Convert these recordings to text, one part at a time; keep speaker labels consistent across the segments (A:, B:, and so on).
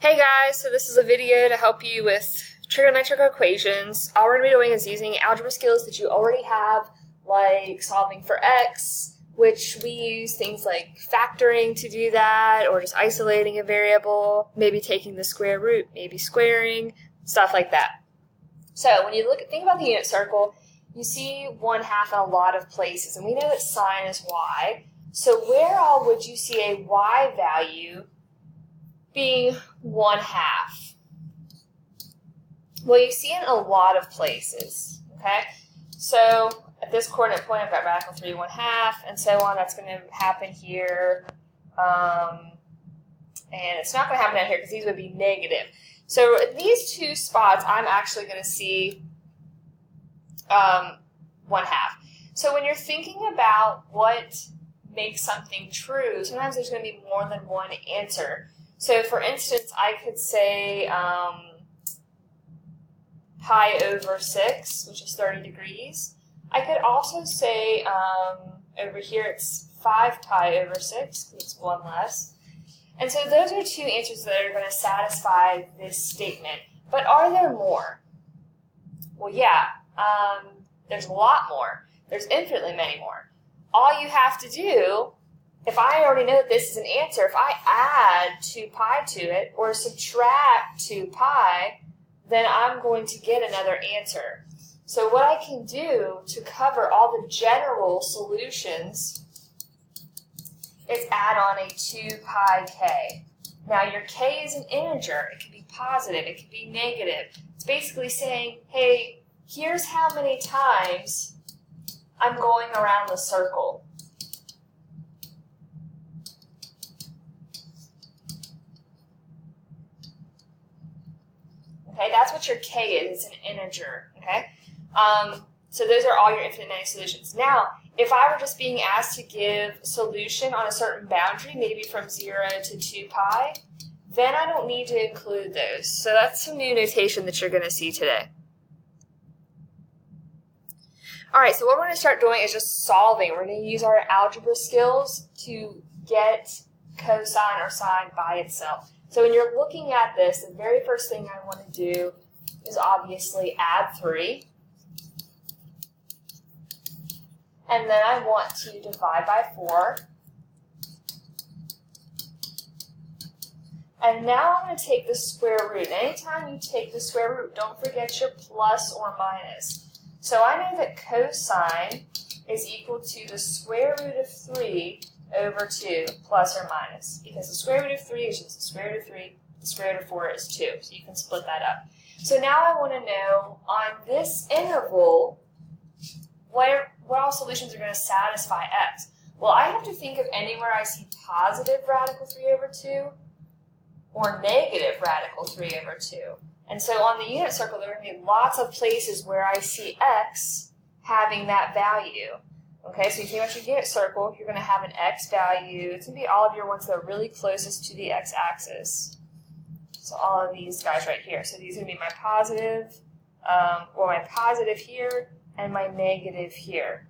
A: Hey guys, so this is a video to help you with trigonometric equations. All we're going to be doing is using algebra skills that you already have, like solving for x, which we use things like factoring to do that, or just isolating a variable, maybe taking the square root, maybe squaring, stuff like that. So when you think about the unit circle, you see 1/2 in a lot of places, and we know that sine is y. So where all would you see a y value being 1/2? Well, you see it in a lot of places, okay? So at this coordinate point, I've got radical 3 1/2, and so on. That's going to happen here, and it's not going to happen down here because these would be negative. So at these two spots, I'm actually going to see 1/2. So when you're thinking about what makes something true, sometimes there's going to be more than one answer. So for instance, I could say pi over 6, which is 30 degrees. I could also say over here it's 5 pi over 6, because it's one less. And so those are two answers that are going to satisfy this statement. But are there more? Well, yeah, there's a lot more. There's infinitely many more. All you have to do, if I already know that this is an answer, if I add 2 pi to it or subtract 2 pi, then I'm going to get another answer. So what I can do to cover all the general solutions is add on a 2 pi k. Now your k is an integer. It can be positive. It can be negative. It's basically saying, hey, here's how many times I'm going around the circle. Okay, that's what your k is. It's an integer. Okay, so those are all your infinite many solutions. Now, if I were just being asked to give solution on a certain boundary, maybe from 0 to 2 pi, then I don't need to include those. So that's some new notation that you're going to see today. All right, so what we're going to start doing is just solving. We're going to use our algebra skills to get cosine or sine by itself. So when you're looking at this, the very first thing I want to do is obviously add 3. And then I want to divide by 4. And now I'm going to take the square root. Anytime you take the square root, don't forget your plus or minus. So I know that cosine is equal to the square root of 3 over 2 plus or minus, because the square root of 3 is just the square root of 3, the square root of 4 is 2, so you can split that up. So now I want to know on this interval what all solutions are going to satisfy x. Well, I have to think of anywhere I see positive radical 3 over 2 or negative radical 3 over 2. And so on the unit circle, there are going to be lots of places where I see x having that value. Okay, so you think about your unit circle, you're going to have an x value. It's going to be all of your ones that are really closest to the x-axis. So all of these guys right here. So these are going to be my positive, or my positive here, and my negative here.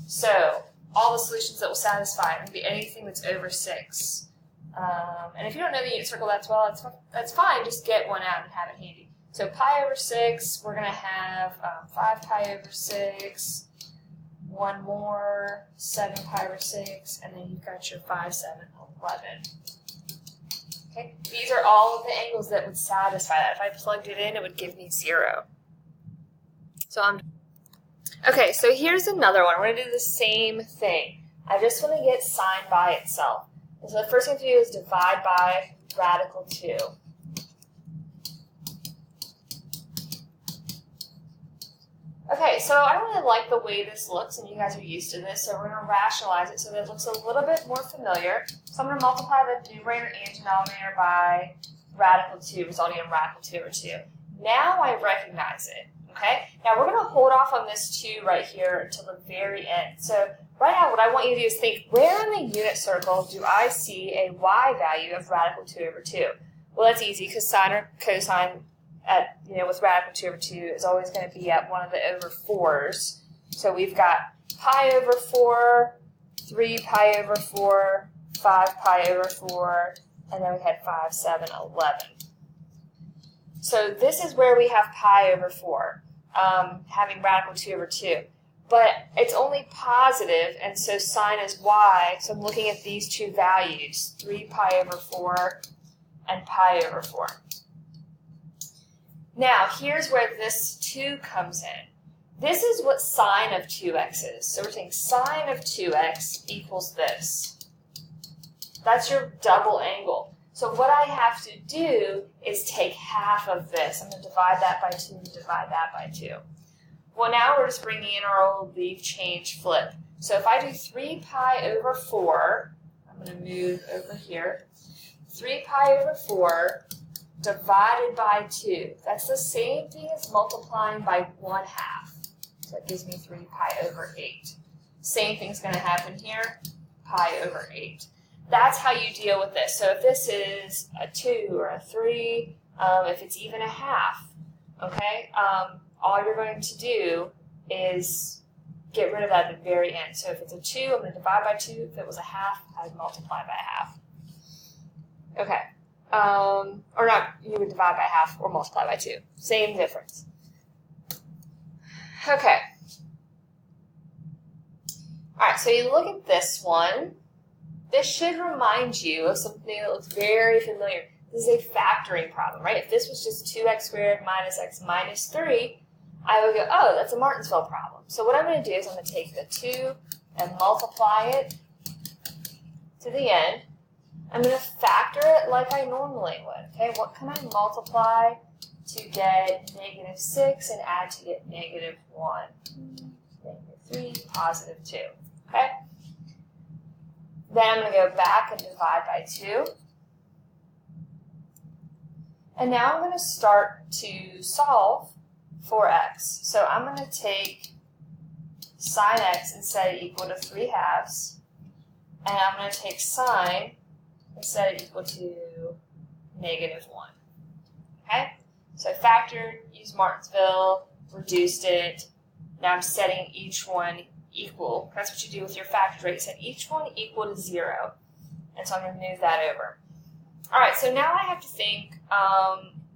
A: So all the solutions that will satisfy it will be anything that's over 6. And if you don't know the unit circle that well, that's fine. Just get one out and have it handy. So pi over 6, we're going to have 5 pi over 6, one more, 7 pi over 6, and then you've got your 5, 7, 11. Okay, these are all of the angles that would satisfy that. If I plugged it in, it would give me 0. Okay, so here's another one. We're going to do the same thing. I just want to get sine by itself. And so the first thing to do is divide by radical 2. Okay, so I don't really like the way this looks, and you guys are used to this, so we're going to rationalize it so that it looks a little bit more familiar. So I'm going to multiply the numerator and denominator by radical 2, resulting in radical 2 over 2. Now I recognize it, okay? Now we're going to hold off on this 2 right here until the very end. So right now what I want you to do is think, where in the unit circle do I see a y value of radical 2 over 2? Well, that's easy, because sine or cosine with radical 2 over 2 is always going to be at one of the over 4s. So we've got pi over 4, 3 pi over 4, 5 pi over 4, and then we had 5, 7, 11. So this is where we have pi over 4, having radical 2 over 2. But it's only positive, and so sine is y, so I'm looking at these two values, 3 pi over 4 and pi over 4. Now, here's where this 2 comes in. This is what sine of 2x is. So we're saying sine of 2x equals this. That's your double angle. So what I have to do is take half of this. I'm going to divide that by 2 and divide that by 2. Well, now we're just bringing in our old leave, change, flip. So if I do 3 pi over 4, I'm going to move over here, 3 pi over 4 divided by 2. That's the same thing as multiplying by 1/2. So that gives me 3 pi over 8. Same thing's going to happen here, pi over 8. That's how you deal with this. So if this is a 2 or a 3, if it's even a half, okay, all you're going to do is get rid of that at the very end. So if it's a 2, I'm going to divide by 2. If it was a half, I'd multiply by half. Okay. Or not, you would divide by half or multiply by 2. Same difference. Okay. All right, so you look at this one. This should remind you of something that looks very familiar. This is a factoring problem, right? If this was just 2x squared minus x minus 3, I would go, oh, that's a Martinsville problem. So what I'm going to do is I'm going to take the 2 and multiply it to the end. I'm going to factor it like I normally would. Okay, what can I multiply to get -6 and add to get -1? -3, +2. Okay? Then I'm going to go back and divide by 2. And now I'm going to start to solve for x. So I'm going to take sine x and set it equal to 3/2. And I'm going to take sine and set it equal to -1. Okay? So I factored, used Martinsville, reduced it. Now I'm setting each one equal. That's what you do with your factor, right? You set each one equal to 0. And so I'm going to move that over. All right, so now I have to think,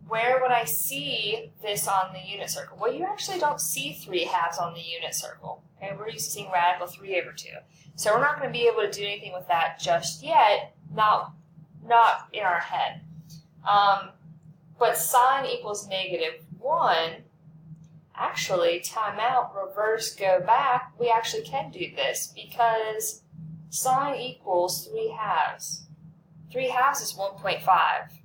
A: where would I see this on the unit circle? Well, you actually don't see 3/2 on the unit circle. Okay, we're used to seeing radical 3 over 2. So we're not going to be able to do anything with that just yet, not in our head. But sine equals -1, actually, time out, reverse, go back, we actually can do this because sine equals 3/2. 3/2 is 1.5.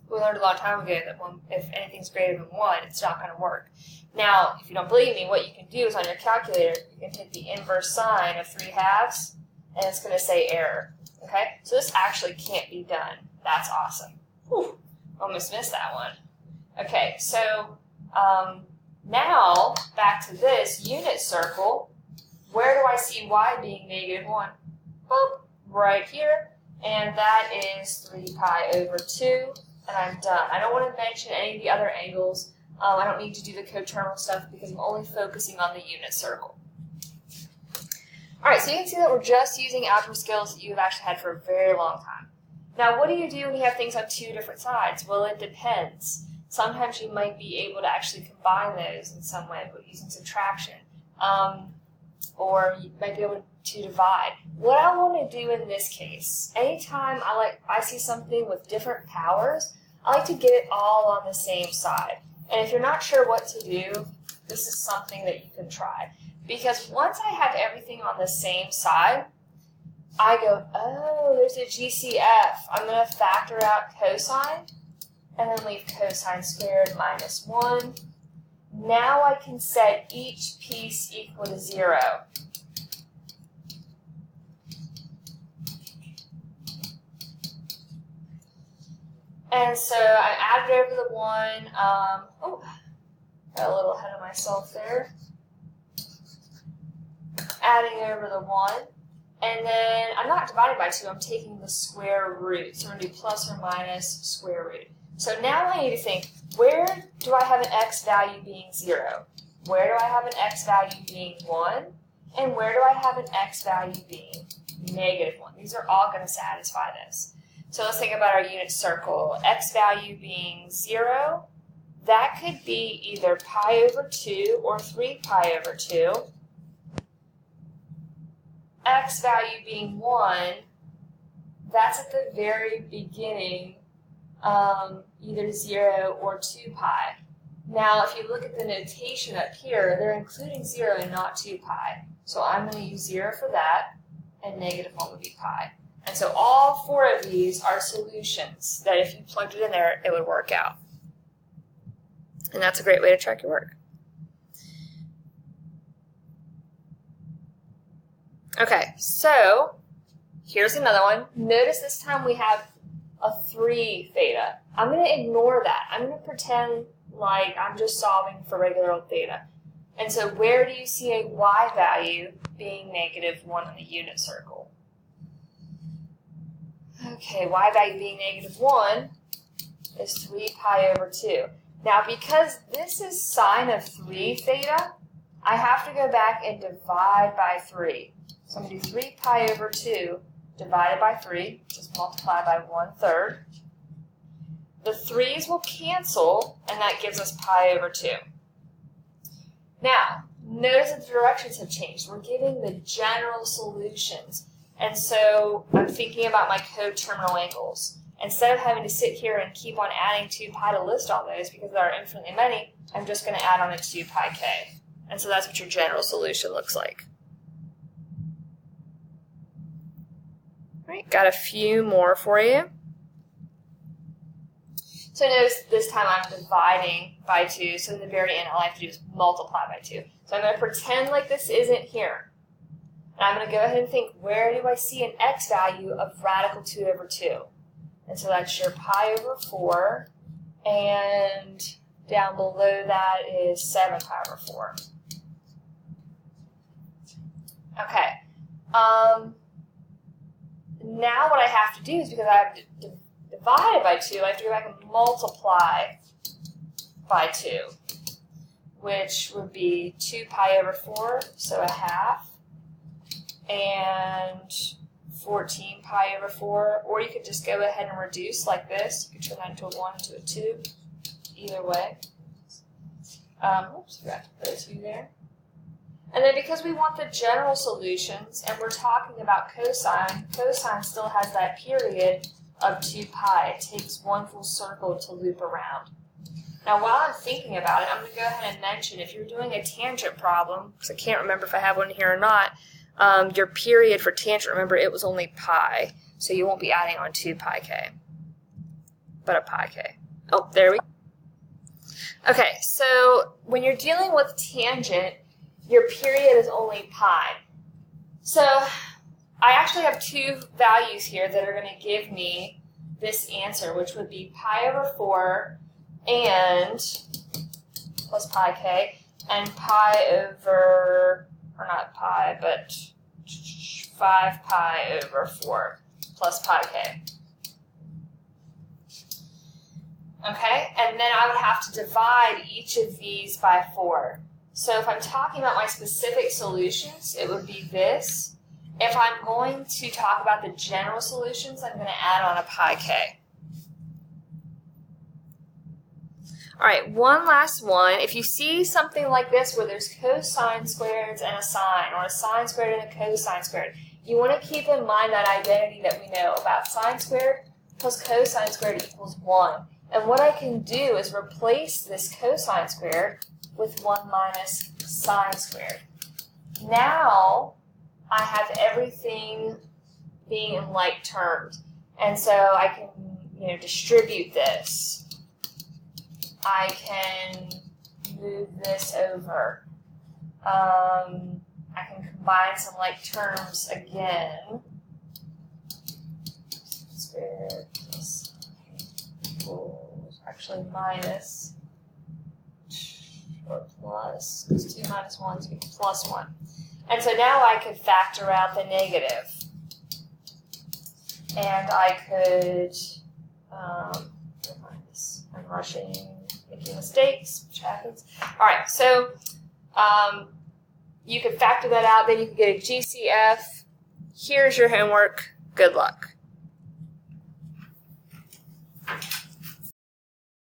A: We learned a long time ago that if anything's greater than 1, it's not going to work. Now, if you don't believe me, what you can do is on your calculator, you can take the inverse sine of 3/2, and it's going to say error. Okay? So this actually can't be done. That's awesome. Whew, almost missed that one. Okay, so now back to this unit circle. Where do I see y being -1? Boop, right here. And that is 3 pi over 2. And I'm done. I don't want to mention any of the other angles. I don't need to do the coterminal stuff because I'm only focusing on the unit circle. All right, so you can see that we're just using algebra skills that you've actually had for a very long time. Now, what do you do when you have things on two different sides? Well, it depends. Sometimes you might be able to actually combine those in some way using subtraction. Or you might be able to divide. What I want to do in this case, anytime I see something with different powers, I like to get it all on the same side. And if you're not sure what to do, this is something that you can try. Because once I have everything on the same side, I go, oh, there's a GCF. I'm going to factor out cosine, and then leave cosine squared minus 1. Now I can set each piece equal to 0. And so I added over the 1. Oh, got a little ahead of myself there. Adding over the 1. And then I'm not dividing by 2, I'm taking the square root. So I'm going to do plus or minus square root. So now I need to think, where do I have an x value being 0? Where do I have an x value being 1? And where do I have an x value being -1? These are all going to satisfy this. So let's think about our unit circle. X value being 0. That could be either pi over 2 or 3 pi over 2. X value being 1, that's at the very beginning, either 0 or 2 pi. Now, if you look at the notation up here, they're including 0 and not 2 pi. So I'm going to use 0 for that, and negative 1 would be pi. And so all 4 of these are solutions that if you plugged it in there, it would work out. And that's a great way to track your work. Okay, so here's another one. Notice this time we have a 3 theta. I'm going to ignore that. I'm going to pretend like I'm just solving for regular old theta. And so where do you see a y value being negative 1 in the unit circle? Okay, y value being negative 1 is 3 pi over 2. Now, because this is sine of 3 theta, I have to go back and divide by 3. So I'm going to do 3 pi over 2 divided by 3, just multiply by 1/3. The 3's will cancel, and that gives us pi over 2. Now, notice that the directions have changed. We're giving the general solutions. And so I'm thinking about my coterminal angles. Instead of having to sit here and keep on adding 2 pi to list all those because there are infinitely many, I'm just going to add on a 2 pi k. And so that's what your general solution looks like. All right, got a few more for you. So notice this time I'm dividing by 2, so in the very end all I have to do is multiply by 2. So I'm going to pretend like this isn't here. And I'm going to go ahead and think, where do I see an x value of radical 2 over 2? And so that's your pi over 4, and down below that is 7 pi over 4. Okay. Now what I have to do is, because I have to divide by 2, I have to go back and multiply by 2, which would be 2 pi over 4, so a half, and 14 pi over 4, or you could just go ahead and reduce like this. You could turn that into a 1 into a 2, either way. Oops, forgot to put a 2 there. And then because we want the general solutions, and we're talking about cosine, cosine still has that period of 2 pi. It takes 1 full circle to loop around. Now while I'm thinking about it, I'm going to go ahead and mention, if you're doing a tangent problem, because I can't remember if I have one here or not, your period for tangent, remember it was only pi, so you won't be adding on 2 pi k, but a pi k. Oh, there we go. Okay, so when you're dealing with tangent, your period is only pi. So I actually have 2 values here that are going to give me this answer, which would be pi over 4 and plus pi k, and pi over, or not pi, but 5 pi over 4 plus pi k. Okay, and then I would have to divide each of these by 4. So if I'm talking about my specific solutions, it would be this. If I'm going to talk about the general solutions, I'm going to add on a pi k. All right, one last one. If you see something like this where there's cosine squareds and a sine, or a sine squared and a cosine squared, you want to keep in mind that identity that we know about sine squared plus cosine squared equals 1. And what I can do is replace this cosine squared with 1 minus sine squared. Now I have everything being in like terms. And so I can, distribute this. I can move this over. I can combine some like terms again. Squared plus equals, actually minus, or plus, because 2 minus 1 is plus 1. And so now I could factor out the negative. And I could, I'm rushing, making mistakes, which happens. All right, so you could factor that out, then you can get a GCF. Here's your homework. Good luck.